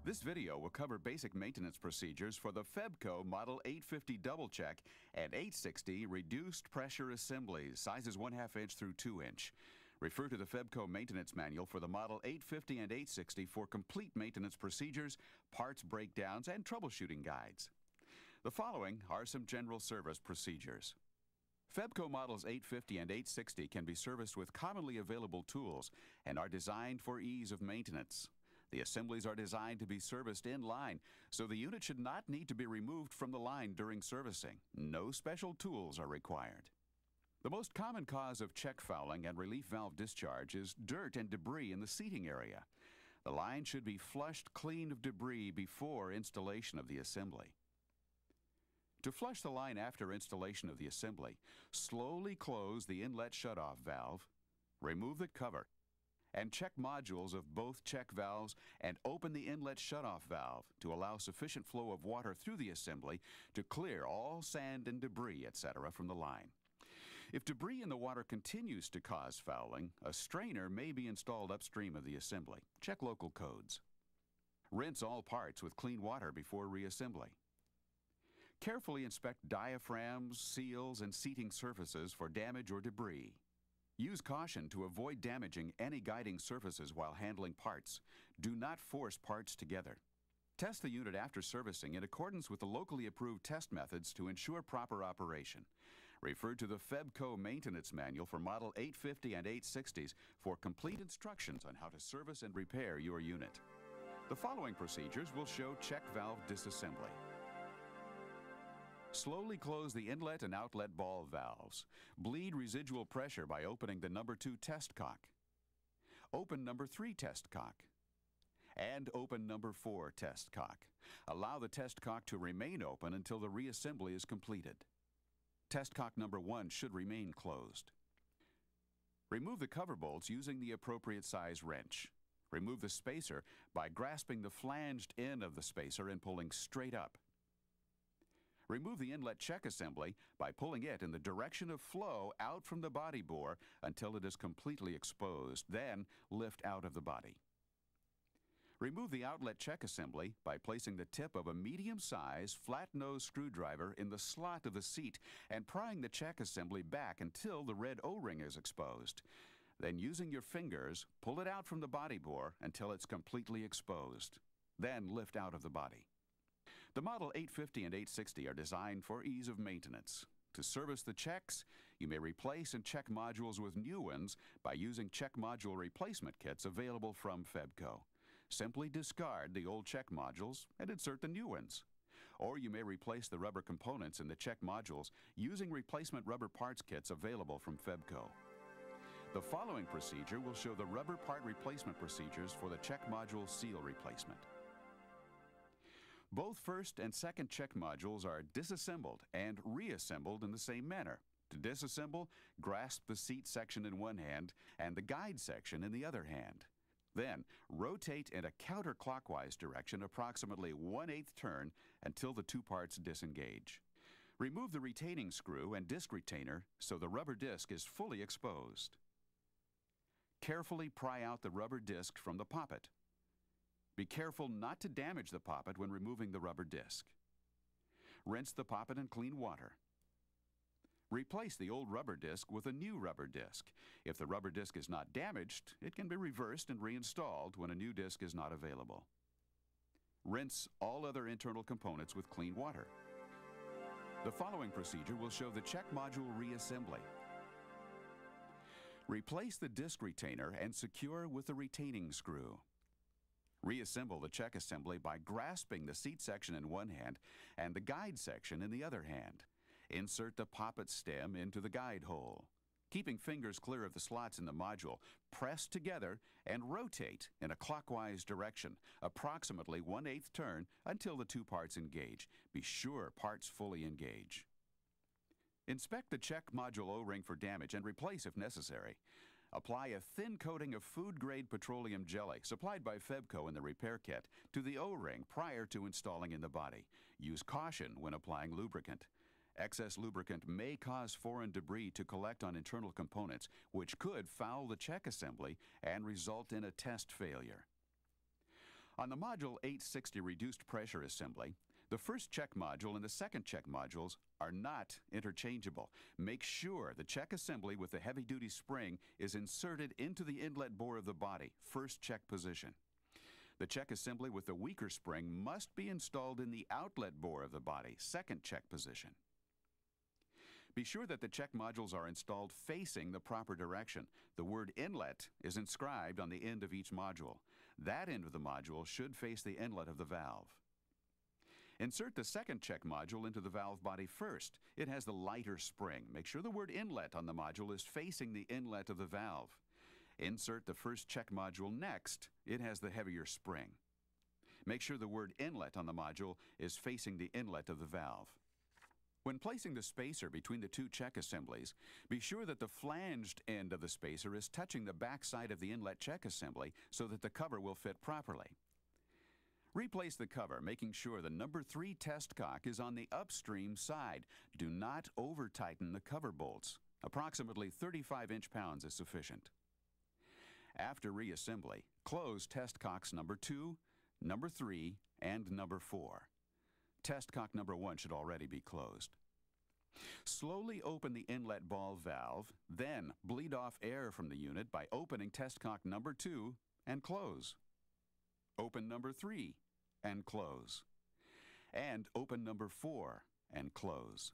This video will cover basic maintenance procedures for the Febco Model 850 Double Check and 860 Reduced Pressure Assemblies, sizes 1/2 inch through 2 inch. Refer to the Febco Maintenance Manual for the Model 850 and 860 for complete maintenance procedures, parts breakdowns, and troubleshooting guides. The following are some general service procedures. Febco Models 850 and 860 can be serviced with commonly available tools and are designed for ease of maintenance. The assemblies are designed to be serviced in line, so the unit should not need to be removed from the line during servicing. No special tools are required. The most common cause of check fouling and relief valve discharge is dirt and debris in the seating area. The line should be flushed clean of debris before installation of the assembly. To flush the line after installation of the assembly, slowly close the inlet shutoff valve, remove the cover, and check modules of both check valves and open the inlet shutoff valve to allow sufficient flow of water through the assembly to clear all sand and debris, etc. from the line. If debris in the water continues to cause fouling, a strainer may be installed upstream of the assembly. Check local codes. Rinse all parts with clean water before reassembly. Carefully inspect diaphragms, seals, and seating surfaces for damage or debris. Use caution to avoid damaging any guiding surfaces while handling parts. Do not force parts together. Test the unit after servicing in accordance with the locally approved test methods to ensure proper operation. Refer to the Febco Maintenance Manual for Model 850 and 860s for complete instructions on how to service and repair your unit. The following procedures will show check valve disassembly. Slowly close the inlet and outlet ball valves. Bleed residual pressure by opening the number 2 test cock. Open number 3 test cock. And open number 4 test cock. Allow the test cock to remain open until the reassembly is completed. Test cock number 1 should remain closed. Remove the cover bolts using the appropriate size wrench. Remove the spacer by grasping the flanged end of the spacer and pulling straight up. Remove the inlet check assembly by pulling it in the direction of flow out from the body bore until it is completely exposed. Then lift out of the body. Remove the outlet check assembly by placing the tip of a medium-size flat-nose screwdriver in the slot of the seat and prying the check assembly back until the red O-ring is exposed. Then using your fingers, pull it out from the body bore until it's completely exposed. Then lift out of the body. The Model 850 and 860 are designed for ease of maintenance. To service the checks, you may replace and check modules with new ones by using check module replacement kits available from Febco. Simply discard the old check modules and insert the new ones. Or you may replace the rubber components in the check modules using replacement rubber parts kits available from Febco. The following procedure will show the rubber part replacement procedures for the check module seal replacement. Both first and second check modules are disassembled and reassembled in the same manner. To disassemble, grasp the seat section in one hand and the guide section in the other hand. Then, rotate in a counterclockwise direction approximately 1/8 turn until the two parts disengage. Remove the retaining screw and disc retainer so the rubber disc is fully exposed. Carefully pry out the rubber disc from the poppet. Be careful not to damage the poppet when removing the rubber disc. Rinse the poppet in clean water. Replace the old rubber disc with a new rubber disc. If the rubber disc is not damaged, it can be reversed and reinstalled when a new disc is not available. Rinse all other internal components with clean water. The following procedure will show the check module reassembly. Replace the disc retainer and secure with the retaining screw. Reassemble the check assembly by grasping the seat section in one hand and the guide section in the other hand. Insert the poppet stem into the guide hole. Keeping fingers clear of the slots in the module, press together and rotate in a clockwise direction, approximately 1/8 turn until the two parts engage. Be sure parts fully engage. Inspect the check module O-ring for damage and replace if necessary. Apply a thin coating of food-grade petroleum jelly, supplied by Febco in the repair kit, to the O-ring prior to installing in the body. Use caution when applying lubricant. Excess lubricant may cause foreign debris to collect on internal components, which could foul the check assembly and result in a test failure. On the Module 860 reduced pressure assembly, the first check module and the second check modules are not interchangeable. Make sure the check assembly with the heavy-duty spring is inserted into the inlet bore of the body, first check position. The check assembly with the weaker spring must be installed in the outlet bore of the body, second check position. Be sure that the check modules are installed facing the proper direction. The word inlet is inscribed on the end of each module. That end of the module should face the inlet of the valve. Insert the second check module into the valve body first. It has the lighter spring. Make sure the word inlet on the module is facing the inlet of the valve. Insert the first check module next. It has the heavier spring. Make sure the word inlet on the module is facing the inlet of the valve. When placing the spacer between the two check assemblies, be sure that the flanged end of the spacer is touching the back side of the inlet check assembly so that the cover will fit properly. Replace the cover, making sure the number 3 test cock is on the upstream side. Do not over-tighten the cover bolts. Approximately 35 inch-pounds is sufficient. After reassembly, close test cocks number 2, number 3, and number 4. Test cock number 1 should already be closed. Slowly open the inlet ball valve, then bleed off air from the unit by opening test cock number 2 and close. Open number 3 and close. And open number 4 and close.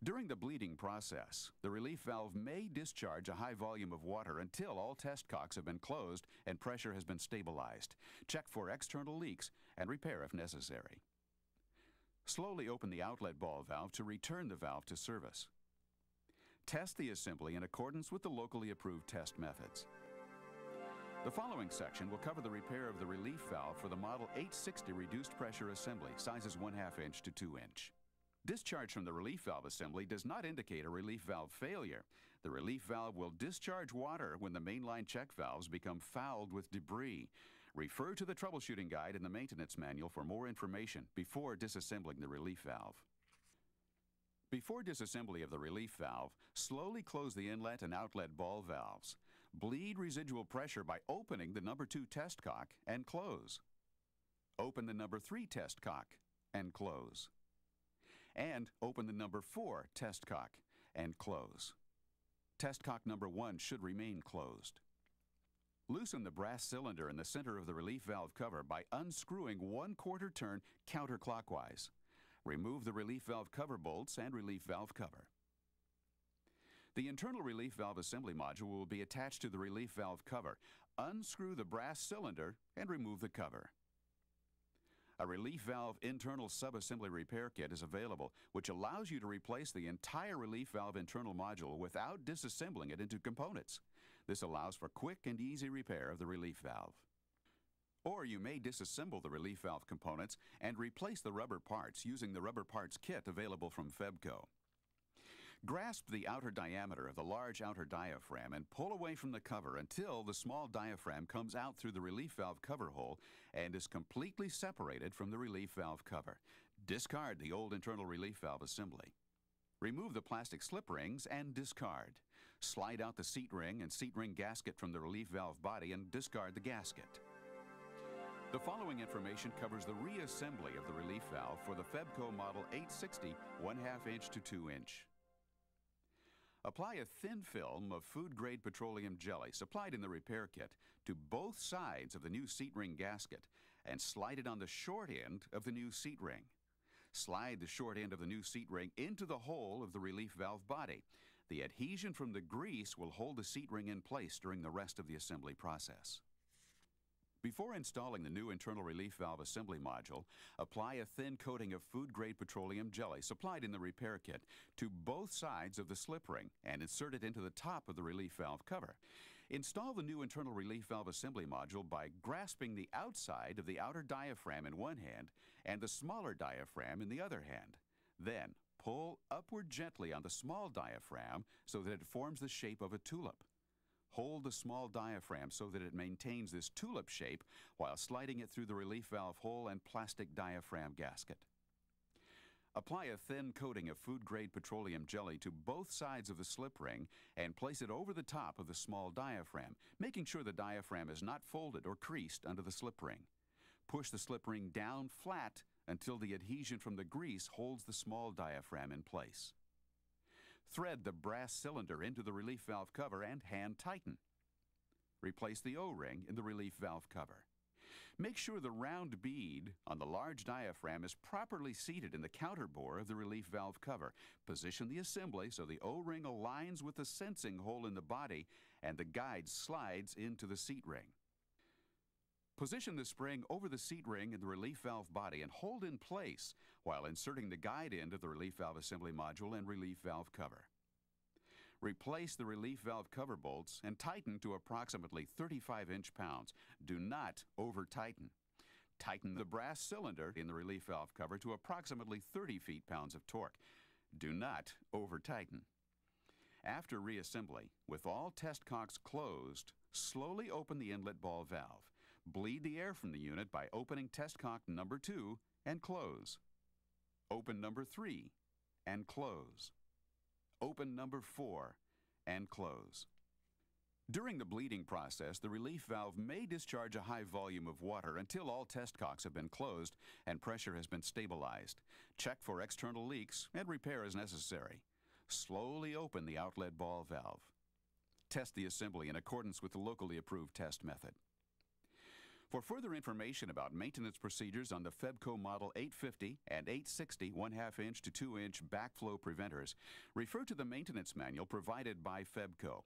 During the bleeding process, the relief valve may discharge a high volume of water until all test cocks have been closed and pressure has been stabilized. Check for external leaks and repair if necessary. Slowly open the outlet ball valve to return the valve to service. Test the assembly in accordance with the locally approved test methods. The following section will cover the repair of the relief valve for the Model 860 reduced pressure assembly, sizes 1/2 inch to 2 inch. Discharge from the relief valve assembly does not indicate a relief valve failure. The relief valve will discharge water when the mainline check valves become fouled with debris. Refer to the troubleshooting guide in the maintenance manual for more information before disassembling the relief valve. Before disassembly of the relief valve, slowly close the inlet and outlet ball valves. Bleed residual pressure by opening the number 2 test cock and close. Open the number 3 test cock and close. And open the number 4 test cock and close. Test cock number 1 should remain closed. Loosen the brass cylinder in the center of the relief valve cover by unscrewing 1/4 turn counterclockwise. Remove the relief valve cover bolts and relief valve cover. The internal relief valve assembly module will be attached to the relief valve cover. Unscrew the brass cylinder and remove the cover. A relief valve internal subassembly repair kit is available, which allows you to replace the entire relief valve internal module without disassembling it into components. This allows for quick and easy repair of the relief valve. Or you may disassemble the relief valve components and replace the rubber parts using the rubber parts kit available from Febco. Grasp the outer diameter of the large outer diaphragm and pull away from the cover until the small diaphragm comes out through the relief valve cover hole and is completely separated from the relief valve cover. Discard the old internal relief valve assembly. Remove the plastic slip rings and discard. Slide out the seat ring and seat ring gasket from the relief valve body and discard the gasket. The following information covers the reassembly of the relief valve for the Febco Model 860 1/2 inch to 2 inch. Apply a thin film of food-grade petroleum jelly supplied in the repair kit to both sides of the new seat ring gasket and slide it on the short end of the new seat ring. Slide the short end of the new seat ring into the hole of the relief valve body. The adhesion from the grease will hold the seat ring in place during the rest of the assembly process. Before installing the new internal relief valve assembly module, apply a thin coating of food-grade petroleum jelly supplied in the repair kit to both sides of the slip ring and insert it into the top of the relief valve cover. Install the new internal relief valve assembly module by grasping the outside of the outer diaphragm in one hand and the smaller diaphragm in the other hand. Then, pull upward gently on the small diaphragm so that it forms the shape of a tulip. Hold the small diaphragm so that it maintains this tulip shape while sliding it through the relief valve hole and plastic diaphragm gasket. Apply a thin coating of food-grade petroleum jelly to both sides of the slip ring and place it over the top of the small diaphragm, making sure the diaphragm is not folded or creased under the slip ring. Push the slip ring down flat until the adhesion from the grease holds the small diaphragm in place. Thread the brass cylinder into the relief valve cover and hand tighten. Replace the O-ring in the relief valve cover. Make sure the round bead on the large diaphragm is properly seated in the counter bore of the relief valve cover. Position the assembly so the O-ring aligns with the sensing hole in the body and the guide slides into the seat ring. Position the spring over the seat ring in the relief valve body and hold in place while inserting the guide end of the relief valve assembly module and relief valve cover. Replace the relief valve cover bolts and tighten to approximately 35 inch-pounds. Do not over-tighten. Tighten the brass cylinder in the relief valve cover to approximately 30 feet-pounds of torque. Do not over-tighten. After reassembly, with all test cocks closed, slowly open the inlet ball valve. Bleed the air from the unit by opening test cock number 2 and close. Open number 3 and close. Open number 4 and close. During the bleeding process, the relief valve may discharge a high volume of water until all test cocks have been closed and pressure has been stabilized. Check for external leaks and repair as necessary. Slowly open the outlet ball valve. Test the assembly in accordance with the locally approved test method. For further information about maintenance procedures on the Febco Model 850 and 860 1/2 inch to 2 inch backflow preventers, refer to the maintenance manual provided by Febco.